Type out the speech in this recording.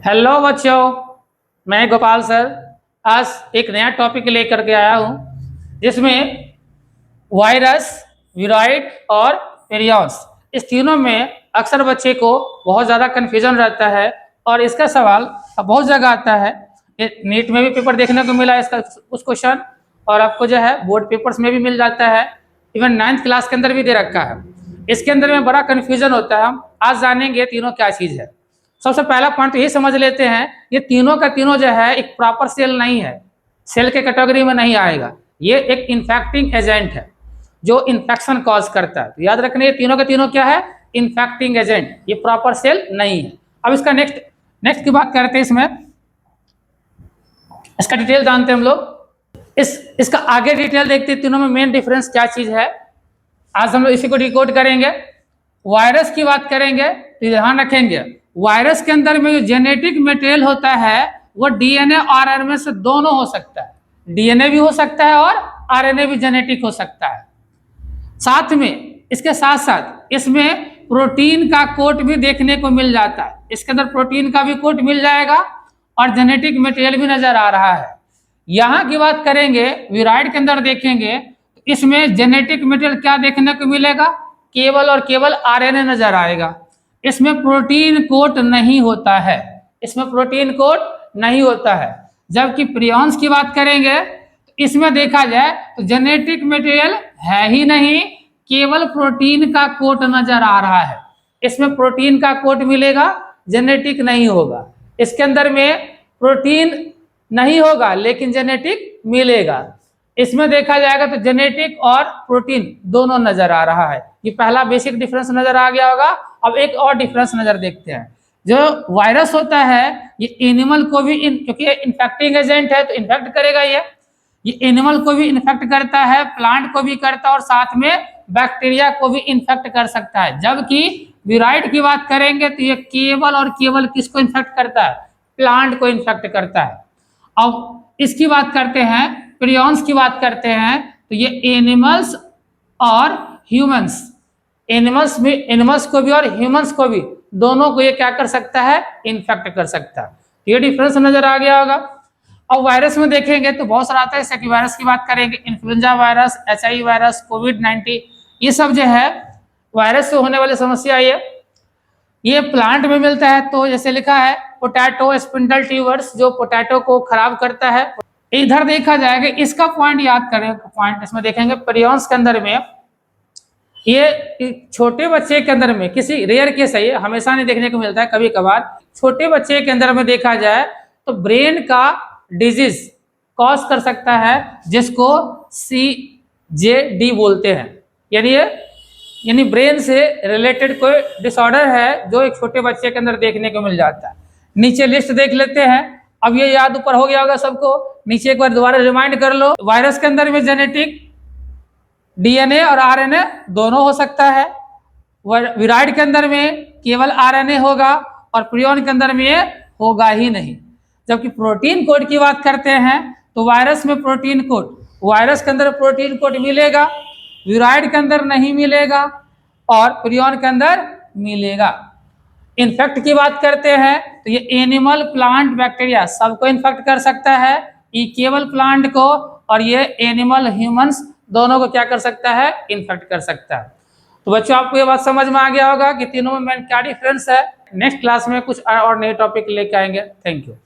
Hello बच्चों, मैं Gopal sir आज एक नया टॉपिक लेकर के आया हूँ जिसमें वायरस, विराइड और पेरियॉन्स, इस तीनों में अक्सर बच्चे को बहुत ज़्यादा कन्फ्यूजन रहता है और इसका सवाल बहुत जगह आता है। नीट में भी पेपर देखने को मिला इसका उस क्वेश्चन, और आपको जो है बोर्ड पेपर्स में भी मिल जाता है, इवन 9th क्लास के अंदर भी दे रखा है। इसके अंदर में बड़ा कन्फ्यूजन होता है। हम आज जानेंगे तीनों क्या चीज़ है। सबसे पहला पॉइंट तो ये समझ लेते हैं, ये तीनों का तीनों जो है एक प्रॉपर सेल नहीं है, सेल के कैटेगरी में नहीं आएगा। ये एक इन्फेक्टिंग एजेंट है जो इन्फेक्शन कॉज करता है। तो याद रखना ये तीनों के तीनों क्या है, इन्फेक्टिंग एजेंट, ये प्रॉपर सेल नहीं है। अब इसका नेक्स्ट की बात करते हैं। इसका डिटेल जानते हैं हम लोग। इसका आगे डिटेल देखते हैं, तीनों में मेन डिफरेंस क्या चीज है। आज हम लोग इसी को डिकोड करेंगे। वायरस की बात करेंगे तो ध्यान रखेंगे, वायरस के अंदर में जो जेनेटिक मटेरियल होता है वो डीएनए और आरएनए से दोनों हो सकता है। डीएनए भी हो सकता है और आरएनए भी जेनेटिक हो सकता है। साथ में इसके साथ साथ इसमें प्रोटीन का कोट भी देखने को मिल जाता है। इसके अंदर प्रोटीन का भी कोट मिल जाएगा और जेनेटिक मटेरियल भी नजर आ रहा है। यहाँ की बात करेंगे, विराइड के अंदर देखेंगे तो इसमें जेनेटिक मटेरियल क्या देखने को मिलेगा, केवल और केवल आरएनए नजर आएगा। इसमें प्रोटीन कोट नहीं होता है, इसमें प्रोटीन कोट नहीं होता है। जबकि प्रियॉन्स की बात करेंगे तो इसमें देखा जाए तो जेनेटिक मटेरियल है ही नहीं, केवल प्रोटीन का कोट नजर आ रहा है। इसमें प्रोटीन का कोट मिलेगा, जेनेटिक नहीं होगा। इसके अंदर में प्रोटीन नहीं होगा लेकिन जेनेटिक मिलेगा। इसमें देखा जाएगा तो जेनेटिक और प्रोटीन दोनों नजर आ रहा है। ये पहला बेसिक डिफरेंस नजर आ गया होगा। अब एक और डिफरेंस नजर देखते हैं। जो वायरस होता है ये एनिमल को भी क्योंकि ये इन्फेक्टिंग एजेंट है तो इन्फेक्ट करेगा। ये एनिमल को भी इन्फेक्ट करता है, प्लांट को भी करता है और साथ में बैक्टीरिया को भी इन्फेक्ट कर सकता है। जबकि विराइड की बात करेंगे तो ये केवल और केवल किसको इन्फेक्ट करता है, प्लांट को इन्फेक्ट करता है। अब इसकी बात करते हैं, प्रियॉन्स की बात करते हैं तो ये एनिमल्स और ह्यूमंस, एनिमल्स को भी और ह्यूमंस को भी, दोनों को ये क्या कर सकता है, इन्फेक्ट कर सकता है। ये डिफरेंस नजर आ गया होगा। अब वायरस में देखेंगे तो बहुत सारा आता है। जैसे कि वायरस की बात करेंगे, इन्फ्लुएंजा वायरस, HIV वायरस, कोविड-19, ये सब जो है वायरस से होने वाली समस्या। ये प्लांट में मिलता है। तो जैसे लिखा है पोटैटो स्पिंडल ट्यूबर्स, जो पोटैटो को खराब करता है। इधर देखा जाएगा, इसका पॉइंट याद करें, पॉइंट इसमें देखेंगे प्रियॉन्स के अंदर में, ये छोटे बच्चे के अंदर में किसी रेयर केस है, ये हमेशा नहीं देखने को मिलता है, कभी कभार छोटे बच्चे के अंदर में देखा जाए तो ब्रेन का डिजीज कॉज कर सकता है, जिसको CJD बोलते हैं। यानी ब्रेन से रिलेटेड कोई डिसऑर्डर है जो एक छोटे बच्चे के अंदर देखने को मिल जाता है। नीचे लिस्ट देख लेते हैं। अब ये याद ऊपर हो गया होगा सबको, नीचे एक बार दोबारा रिमाइंड कर लो। वायरस के अंदर में जेनेटिक DNA और RNA दोनों हो सकता है। विराइड के अंदर में केवल RNA होगा और प्रियॉन के अंदर में ये होगा ही नहीं। जबकि प्रोटीन कोड की बात करते हैं तो वायरस में प्रोटीन कोड, वायरस के अंदर प्रोटीन कोड मिलेगा, विराइड के अंदर नहीं मिलेगा और प्रियॉन के अंदर मिलेगा। इन्फेक्ट की बात करते हैं तो ये एनिमल, प्लांट, बैक्टीरिया सबको इन्फेक्ट कर सकता है। ये केवल प्लांट को और ये एनिमल, ह्यूमंस दोनों को क्या कर सकता है, इन्फेक्ट कर सकता है। तो बच्चों आपको ये बात समझ में आ गया होगा कि तीनों में क्या डिफरेंस है। नेक्स्ट क्लास में कुछ और नए टॉपिक लेके आएंगे। Thank you.